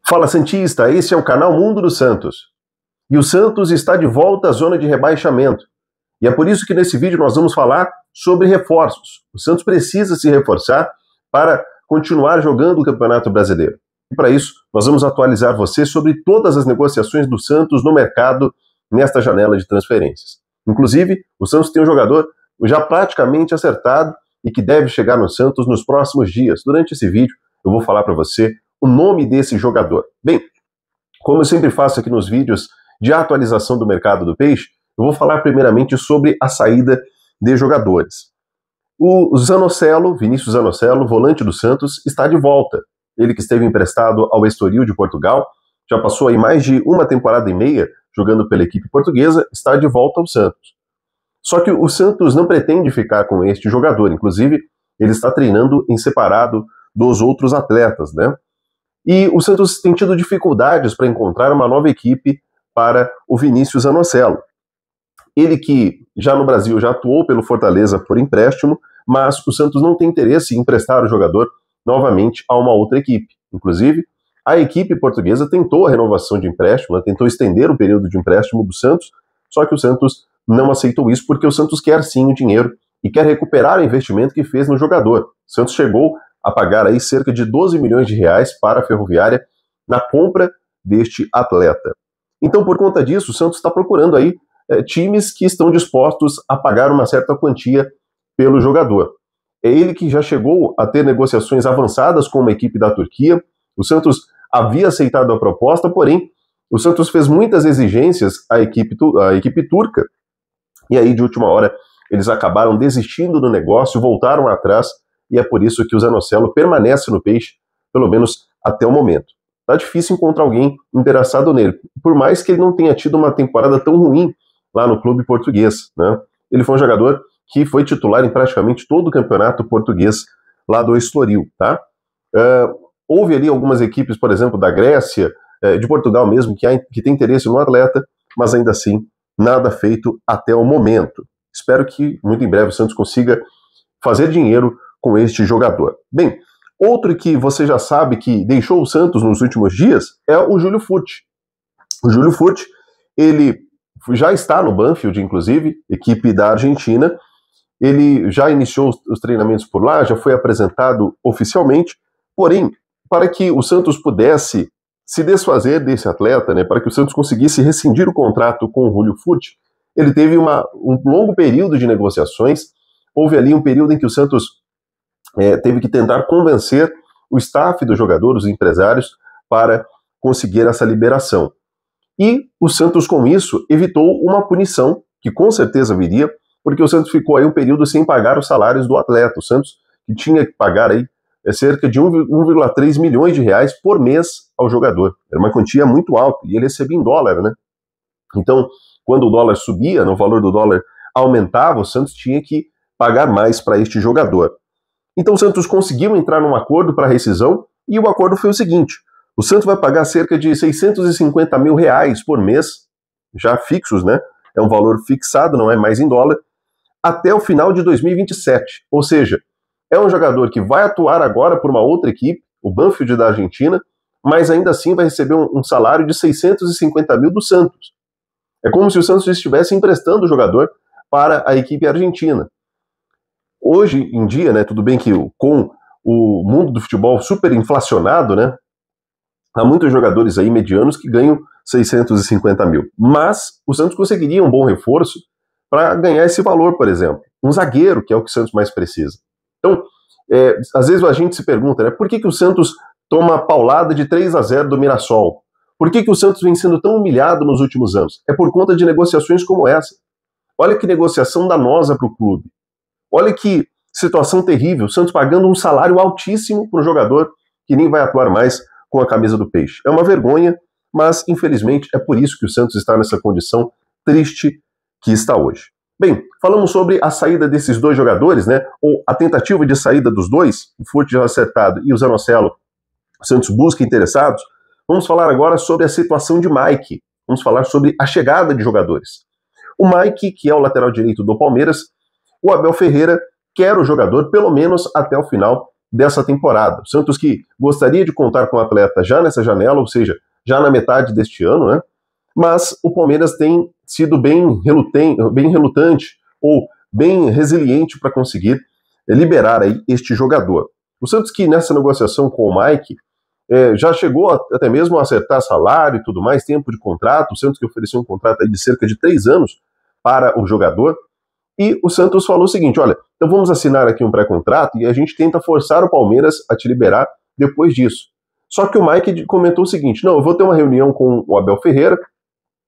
Fala Santista, esse é o canal Mundo do Santos. E o Santos está de volta à zona de rebaixamento. E é por isso que nesse vídeo nós vamos falar sobre reforços. O Santos precisa se reforçar para continuar jogando o Campeonato Brasileiro. E para isso, nós vamos atualizar você sobre todas as negociações do Santos no mercado nesta janela de transferências. Inclusive, o Santos tem um jogador já praticamente acertado e que deve chegar no Santos nos próximos dias. Durante esse vídeo, eu vou falar para você o nome desse jogador. Bem, como eu sempre faço aqui nos vídeos de atualização do mercado do peixe, eu vou falar primeiramente sobre a saída de jogadores. O Zanocelo, Vinícius Zanocelo, volante do Santos, está de volta. Ele que esteve emprestado ao Estoril de Portugal, já passou aí mais de uma temporada e meia jogando pela equipe portuguesa, está de volta ao Santos. Só que o Santos não pretende ficar com este jogador, inclusive ele está treinando em separado dos outros atletas, né? E o Santos tem tido dificuldades para encontrar uma nova equipe para o Vinícius Zanocelo. Ele que já no Brasil já atuou pelo Fortaleza por empréstimo, mas o Santos não tem interesse em emprestar o jogador novamente a uma outra equipe. Inclusive, a equipe portuguesa tentou a renovação de empréstimo, tentou estender o período de empréstimo do Santos, só que o Santos não aceitou isso porque o Santos quer sim o dinheiro e quer recuperar o investimento que fez no jogador. O Santos chegou a pagar aí cerca de 12 milhões de reais para a Ferroviária na compra deste atleta. Então, por conta disso, o Santos está procurando aí times que estão dispostos a pagar uma certa quantia pelo jogador. É ele que já chegou a ter negociações avançadas com uma equipe da Turquia. O Santos havia aceitado a proposta, porém, o Santos fez muitas exigências à equipe turca, e aí, de última hora, eles acabaram desistindo do negócio, voltaram atrás, e é por isso que o Zanocelo permanece no Peixe, pelo menos até o momento. Tá difícil encontrar alguém interessado nele, por mais que ele não tenha tido uma temporada tão ruim lá no clube português, né? Ele foi um jogador que foi titular em praticamente todo o campeonato português lá do Estoril, tá? Houve ali algumas equipes, por exemplo, da Grécia, de Portugal mesmo, que tem interesse no atleta, mas ainda assim, nada feito até o momento. Espero que muito em breve o Santos consiga fazer dinheiro com este jogador. Bem, outro que você já sabe que deixou o Santos nos últimos dias é o Júlio Furti. O Júlio Furti, ele já está no Banfield, inclusive, equipe da Argentina. Ele já iniciou os treinamentos por lá, já foi apresentado oficialmente, porém, para que o Santos pudesse se desfazer desse atleta, né, para que o Santos conseguisse rescindir o contrato com o Júlio Furti, ele teve um longo período de negociações. Houve ali um período em que o Santos teve que tentar convencer o staff do jogador, os empresários, para conseguir essa liberação. E o Santos, com isso, evitou uma punição, que com certeza viria, porque o Santos ficou aí um período sem pagar os salários do atleta. O Santos que tinha que pagar aí cerca de 1,3 milhões de reais por mês ao jogador. Era uma quantia muito alta, e ele recebia em dólar, né? Então, quando o dólar subia, o valor do dólar aumentava, o Santos tinha que pagar mais para este jogador. Então o Santos conseguiu entrar num acordo para rescisão, e o acordo foi o seguinte: o Santos vai pagar cerca de 650 mil reais por mês, já fixos, né? É um valor fixado, não é mais em dólar, até o final de 2027. Ou seja, é um jogador que vai atuar agora por uma outra equipe, o Banfield da Argentina, mas ainda assim vai receber um salário de 650 mil do Santos. É como se o Santos estivesse emprestando o jogador para a equipe argentina. Hoje em dia, né, tudo bem que com o mundo do futebol super inflacionado, né, há muitos jogadores aí medianos que ganham 650 mil. Mas o Santos conseguiria um bom reforço para ganhar esse valor, por exemplo. Um zagueiro, que é o que o Santos mais precisa. Então, às vezes a gente se pergunta, né, por que o Santos toma a paulada de 3-0 do Mirassol? Por que o Santos vem sendo tão humilhado nos últimos anos? É por conta de negociações como essa. Olha que negociação danosa para o clube. Olha que situação terrível. O Santos pagando um salário altíssimo para um jogador que nem vai atuar mais com a camisa do Peixe. É uma vergonha, mas infelizmente é por isso que o Santos está nessa condição triste que está hoje. Bem, falamos sobre a saída desses dois jogadores, né? Ou a tentativa de saída dos dois, o Furti já acertado e o Zanocelo. O Santos busca interessados. Vamos falar agora sobre a situação de Mike. Vamos falar sobre a chegada de jogadores. O Mike, que é o lateral direito do Palmeiras, o Abel Ferreira quer o jogador pelo menos até o final dessa temporada. O Santos que gostaria de contar com o atleta já nessa janela, ou seja, já na metade deste ano, né? Mas o Palmeiras tem sido bem relutante ou bem resiliente para conseguir liberar aí este jogador. O Santos que nessa negociação com o Mike já chegou até mesmo a acertar salário e tudo mais, tempo de contrato. O Santos que ofereceu um contrato aí de cerca de 3 anos para o jogador. E o Santos falou o seguinte, olha, então vamos assinar aqui um pré-contrato e a gente tenta forçar o Palmeiras a te liberar depois disso. Só que o Mike comentou o seguinte, não, eu vou ter uma reunião com o Abel Ferreira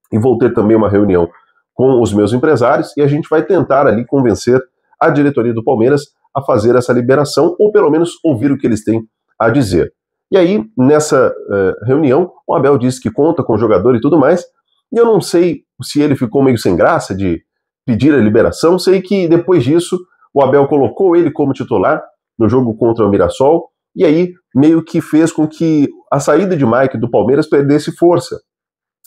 e vou ter também uma reunião com os meus empresários e a gente vai tentar ali convencer a diretoria do Palmeiras a fazer essa liberação ou pelo menos ouvir o que eles têm a dizer. E aí, nessa reunião, o Abel disse que conta com o jogador e tudo mais, e eu não sei se ele ficou meio sem graça de pedir a liberação, sei que depois disso o Abel colocou ele como titular no jogo contra o Mirassol, e aí meio que fez com que a saída de Mike do Palmeiras perdesse força.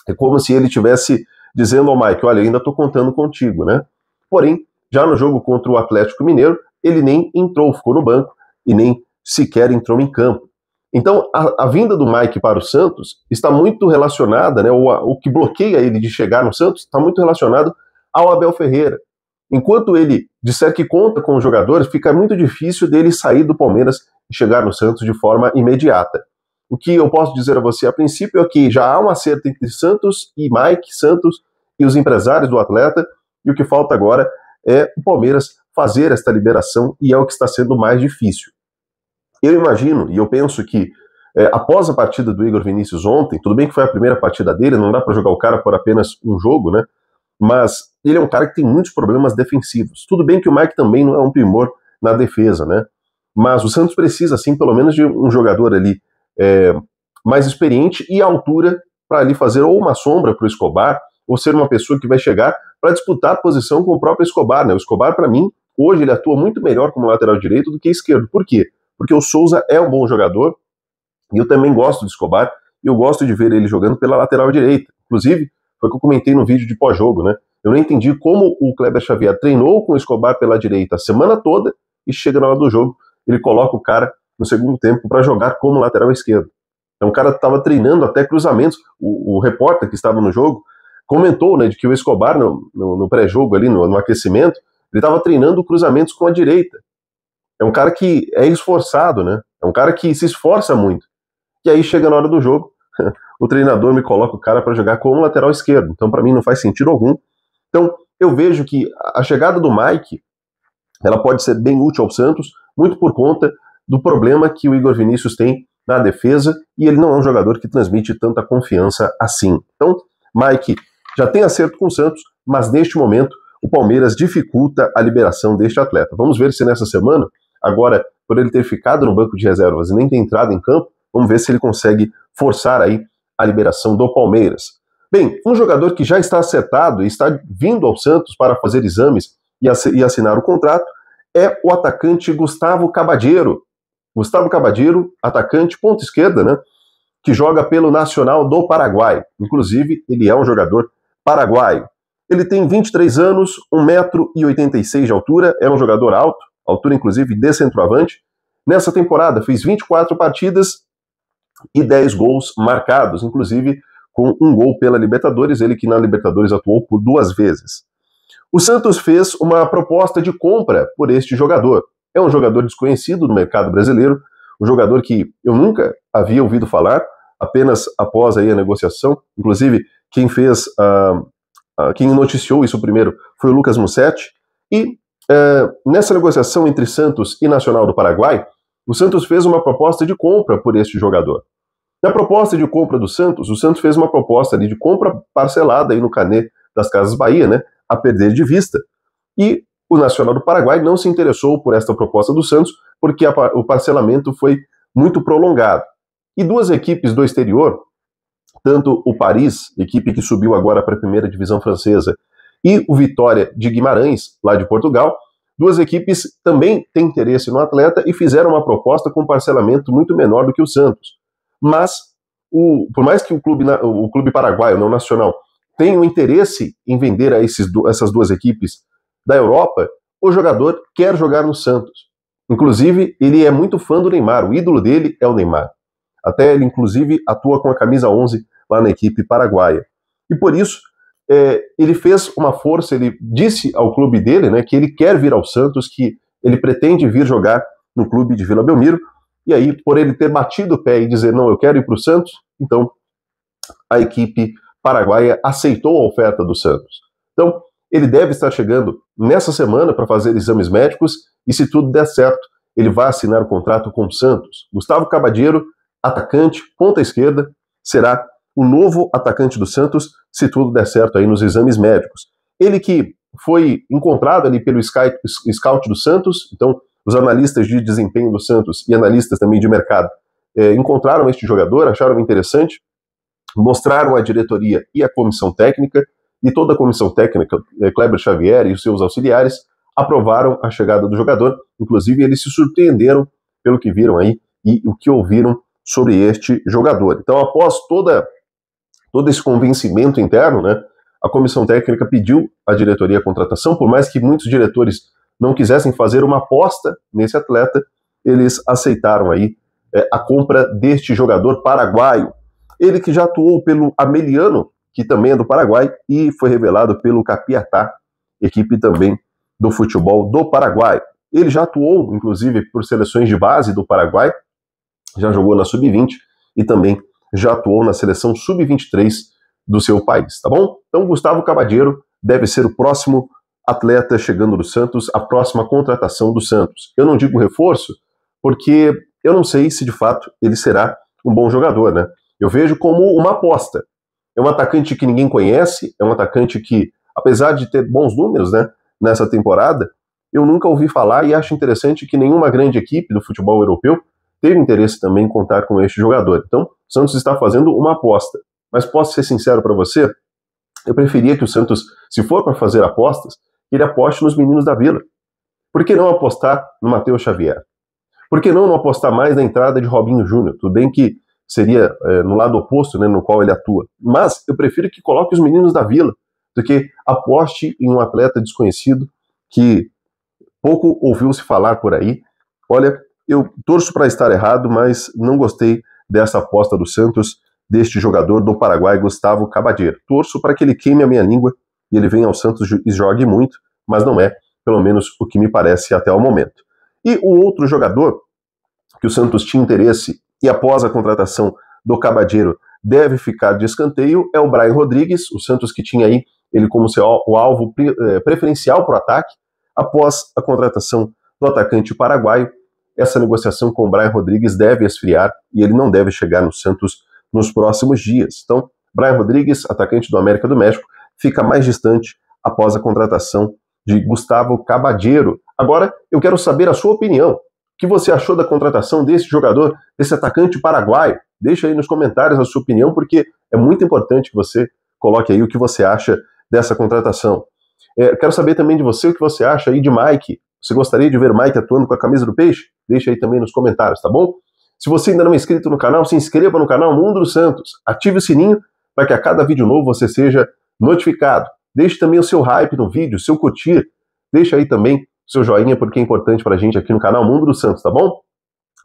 É como se ele estivesse dizendo ao Mike, olha, ainda estou contando contigo, né? Porém, já no jogo contra o Atlético Mineiro, ele nem entrou, ficou no banco e nem sequer entrou em campo. Então, a vinda do Mike para o Santos está muito relacionada, né, o que bloqueia ele de chegar no Santos está muito relacionado ao Abel Ferreira. Enquanto ele disser que conta com os jogadores, fica muito difícil dele sair do Palmeiras e chegar no Santos de forma imediata. O que eu posso dizer a você a princípio é que já há um acerto entre Santos e Mike, Santos e os empresários do atleta, e o que falta agora é o Palmeiras fazer esta liberação, e é o que está sendo mais difícil. Eu imagino, e eu penso que após a partida do Igor Vinícius ontem, tudo bem que foi a primeira partida dele, não dá para jogar o cara por apenas um jogo, né? Mas ele é um cara que tem muitos problemas defensivos. Tudo bem que o Mike também não é um primor na defesa, né? Mas o Santos precisa, assim, pelo menos de um jogador ali mais experiente e à altura para ali fazer ou uma sombra para o Escobar, ou ser uma pessoa que vai chegar para disputar a posição com o próprio Escobar, né? O Escobar, para mim, hoje ele atua muito melhor como lateral direito do que esquerdo. Por quê? Porque o Souza é um bom jogador, e eu também gosto do Escobar, e eu gosto de ver ele jogando pela lateral direita. Inclusive, foi o que eu comentei no vídeo de pós-jogo, né? Eu não entendi como o Kleber Xavier treinou com o Escobar pela direita a semana toda, e chega na hora do jogo, ele coloca o cara no segundo tempo para jogar como lateral esquerdo. Então o cara estava treinando até cruzamentos. O repórter que estava no jogo comentou, né, de que o Escobar, no pré-jogo ali, no aquecimento, ele estava treinando cruzamentos com a direita. É um cara que é esforçado, né? É um cara que se esforça muito. E aí chega na hora do jogo, o treinador me coloca o cara para jogar como lateral esquerdo. Então para mim não faz sentido algum. Então eu vejo que a chegada do Mike, ela pode ser bem útil ao Santos, muito por conta do problema que o Igor Vinícius tem na defesa, e ele não é um jogador que transmite tanta confiança assim. Então, Mike já tem acerto com o Santos, mas neste momento o Palmeiras dificulta a liberação deste atleta. Vamos ver se nessa semana, agora, por ele ter ficado no banco de reservas e nem ter entrado em campo, vamos ver se ele consegue forçar aí a liberação do Palmeiras. Bem, um jogador que já está acertado e está vindo ao Santos para fazer exames e assinar o contrato é o atacante Gustavo Cabadieiro. Gustavo Cabadieiro, atacante ponta esquerda, né, que joga pelo Nacional do Paraguai. Inclusive, ele é um jogador paraguaio. Ele tem 23 anos, 1,86 m de altura, é um jogador alto, altura inclusive de centroavante. Nessa temporada fez 24 partidas e 10 gols marcados, inclusive com um gol pela Libertadores, ele que na Libertadores atuou por 2 vezes. O Santos fez uma proposta de compra por este jogador. É um jogador desconhecido no mercado brasileiro, um jogador que eu nunca havia ouvido falar, apenas após aí a negociação. Inclusive, quem noticiou isso primeiro foi o Lucas Mussetti. E nessa negociação entre Santos e Nacional do Paraguai, o Santos fez uma proposta de compra por este jogador. Na proposta de compra do Santos, o Santos fez uma proposta ali de compra parcelada aí no carnê das Casas Bahia, né, a perder de vista. E o Nacional do Paraguai não se interessou por esta proposta do Santos, porque o parcelamento foi muito prolongado. E 2 equipes do exterior, tanto o Paris, equipe que subiu agora para a primeira divisão francesa, e o Vitória de Guimarães, lá de Portugal, 2 equipes também têm interesse no atleta e fizeram uma proposta com parcelamento muito menor do que o Santos. Mas, por mais que o clube paraguaio, não nacional, tenha um interesse em vender a essas 2 equipes da Europa, o jogador quer jogar no Santos. Inclusive, ele é muito fã do Neymar, o ídolo dele é o Neymar. Até ele, inclusive, atua com a camisa 11 lá na equipe paraguaia. E por isso, ele fez uma força, ele disse ao clube dele, né, que ele quer vir ao Santos, que ele pretende vir jogar no clube de Vila Belmiro, e aí, por ele ter batido o pé e dizer, não, eu quero ir para o Santos, então a equipe paraguaia aceitou a oferta do Santos. Então, ele deve estar chegando nessa semana para fazer exames médicos, e se tudo der certo, ele vai assinar o contrato com o Santos. Gustavo Cabadiero, atacante, ponta esquerda, será o novo atacante do Santos, se tudo der certo aí nos exames médicos. Ele que foi encontrado ali pelo scout do Santos, então os analistas de desempenho do Santos e analistas também de mercado encontraram este jogador, acharam interessante, mostraram à diretoria e à comissão técnica, e toda a comissão técnica, Kleber Xavier e os seus auxiliares, aprovaram a chegada do jogador. Inclusive, eles se surpreenderam pelo que viram aí e o que ouviram sobre este jogador. Então, após todo esse convencimento interno, né, a comissão técnica pediu à diretoria a contratação, por mais que muitos diretores não quisessem fazer uma aposta nesse atleta, eles aceitaram aí a compra deste jogador paraguaio. Ele que já atuou pelo Ameliano, que também é do Paraguai, e foi revelado pelo Capiatá, equipe também do futebol do Paraguai. Ele já atuou, inclusive, por seleções de base do Paraguai, já jogou na Sub-20 e também já atuou na seleção Sub-23 do seu país, tá bom? Então, Gustavo Cabadiero deve ser o próximo atleta chegando do Santos, a próxima contratação do Santos. Eu não digo reforço, porque eu não sei se de fato ele será um bom jogador, né? Eu vejo como uma aposta. É um atacante que ninguém conhece, é um atacante que, apesar de ter bons números, né, nessa temporada, eu nunca ouvi falar e acho interessante que nenhuma grande equipe do futebol europeu teve interesse também em contar com este jogador. Então, o Santos está fazendo uma aposta. Mas posso ser sincero para você, eu preferia que o Santos, se for para fazer apostas, ele aposte nos meninos da Vila. Por que não apostar no Matheus Xavier? Por que não apostar mais na entrada de Robinho Júnior? Tudo bem que seria no lado oposto, né, no qual ele atua. Mas eu prefiro que coloque os meninos da Vila do que aposte em um atleta desconhecido que pouco ouviu-se falar por aí. Olha, eu torço para estar errado, mas não gostei dessa aposta do Santos, deste jogador do Paraguai, Gustavo Cabadiero. Torço para que ele queime a minha língua e ele venha ao Santos e jogue muito, mas não é, pelo menos, o que me parece até o momento. E o outro jogador que o Santos tinha interesse e após a contratação do Cabadiero deve ficar de escanteio é o Brian Rodrigues, o Santos que tinha aí ele como seu o alvo preferencial para o ataque. Após a contratação do atacante paraguaio, essa negociação com o Brian Rodrigues deve esfriar e ele não deve chegar no Santos nos próximos dias. Então, Brian Rodrigues, atacante do América do México, fica mais distante após a contratação de Gustavo Cabadiero. Agora, eu quero saber a sua opinião. O que você achou da contratação desse jogador, desse atacante paraguaio? Deixa aí nos comentários a sua opinião, porque é muito importante que você coloque aí o que você acha dessa contratação. Quero saber também de você o que você acha aí de Mike. Você gostaria de ver Mike atuando com a camisa do Peixe? Deixa aí também nos comentários, tá bom? Se você ainda não é inscrito no canal, se inscreva no canal Mundo dos Santos. Ative o sininho para que a cada vídeo novo você seja notificado. Deixe também o seu hype no vídeo, o seu curtir. Deixa aí também o seu joinha, porque é importante para a gente aqui no canal Mundo dos Santos, tá bom?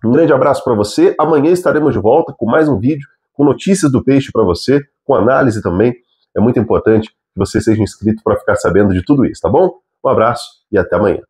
Um grande abraço para você. Amanhã estaremos de volta com mais um vídeo, com notícias do peixe para você, com análise também. É muito importante que você seja inscrito para ficar sabendo de tudo isso, tá bom? Um abraço e até amanhã.